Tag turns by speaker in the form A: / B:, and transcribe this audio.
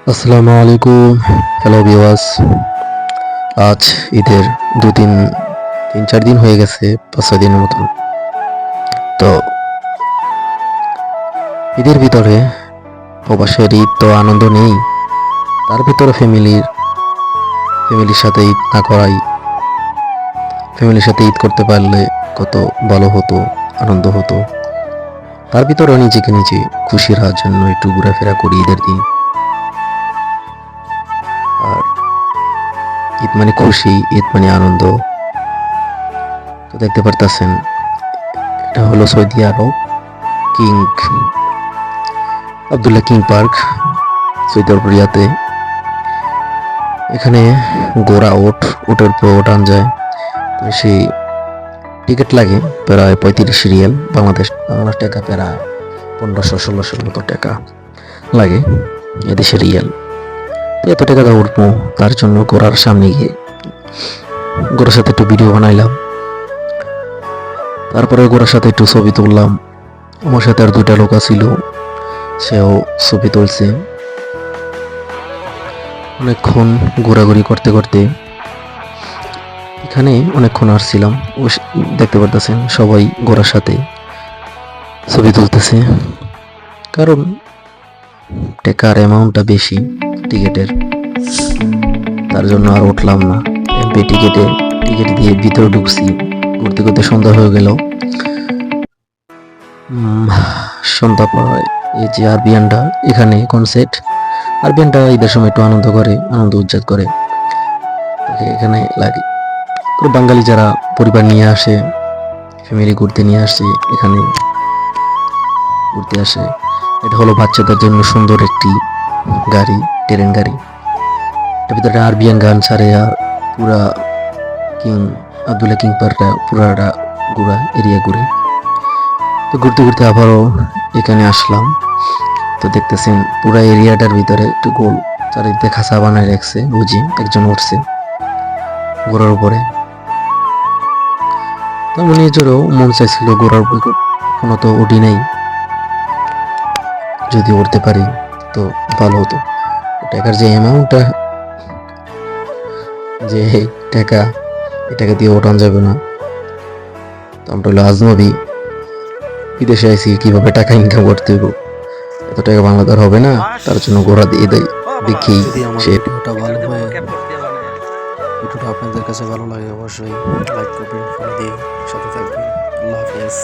A: আসসালামু আলাইকুম। Hello viewers. আজ ঈদের তিন চার দিন হয়ে গেছে, 5-6 দিনের মতন। তো ঈদের ভিতরে প্রবাসের ঈদ তো আনন্দ নেই, তার ভিতরে ফ্যামিলির সাথে ঈদ না করাই, ফ্যামিলির সাথে ঈদ করতে পারলে কত ভালো হতো, আনন্দ হতো। তার ভিতরে নিজেকে নিজে খুশি রাখার জন্য একটু ঘোরাফেরা করি ঈদের দিন। আর ঈদ মানে খুশি, ঈদ মানে আনন্দ। তো দেখতে পারতেছেন, এটা হলো Saudi Arab king Abdullah king park, Saudi Arab রিয়াতে। এখানে ঘোড়া ওটের উপর ওঠান যায়। তো সেই টিকিট লাগে প্রায় 35 রিয়াল, বাংলা টাকা প্রায় 1500-1600 মতো টাকা লাগে এদেশের রিয়াল। তো এত টাকা দিয়ে উঠবো, তার জন্য ঘোড়ার সামনে গিয়ে ঘোড়ার সাথে একটু ভিডিও বানাইলাম। তারপরে ঘোড়ার সাথে একটু ছবি তুললাম। আমার সাথে আর 2টা লোক ছিল, সেও ছবি তুলছে। অনেকক্ষণ ঘোরাঘুরি করতে করতে এখানে অনেকক্ষণ আসছিলাম। দেখতে পারতেছেন সবাই ঘোড়ার সাথে ছবি তুলতেছে, কারণ টাকার অ্যামাউন্টটা বেশি টিকিটের, তার জন্য আর উঠলাম না। এমপি টিকিট দিয়ে ভিতরে ঢুকছি। ঘুরতে ঘুরতে সন্ধ্যা হয়ে গেল। সন্ধ্যা পর এই যে আরবিয়ানটা এখানে কনসার্ট, আরবিয়ানটা ঈদের সময় একটু আনন্দ উদযাপন করে এখানে লাগে। বাঙালি যারা পরিবার নিয়ে আসে, ফ্যামিলি ঘুরতে নিয়ে আসে, এখানে ঘুরতে আসে। এটা হলো বাচ্চাদের জন্য সুন্দর একটি গাড়ি, ট্রেন গাড়ি। এর ভিতরে আরবিয়ান গান ছাড়ে, আর পুরা কিং আব্দুল্লাহ কিং পার্কটা পুরাটা এরিয়া ঘুরে। তো ঘুরতে ঘুরতে আবারও এখানে আসলাম। তো দেখতেছেন পুরা এরিয়াটার ভিতরে একটু গোল চারিদিকে খাঁচা বানায় রাখছে, বুঝি একজন উঠছে ঘোড়ার উপরে। তো আমার নিজেরও মন চাইছিল ঘোড়ার উপরে, কোনো তো উঠি নাই, যদি উঠতে পারি তো ভালো হতো। টাকার যে অ্যামাউন্টটা, যে টাকা, এটাকে দিয়ে ওঠানো যাবে না। তো আমরা হলো আজনবী, বিদেশে আইসি, কিভাবে টাকা ইনকাম করতে হইব, এত টাকা বাংলাদেশ হবে না, তার জন্য ঘোড়া দিয়ে দেয় দেখি।
B: যদি আমার
A: সে
B: ভিডিওটা ভালো হয়, ভিডিওটা আপনাদের কাছে ভালো লাগে, অবশ্যই লাইক করবেন, ফলো দিয়ে সাথে থাকবেন। আল্লাহ হাফেজ।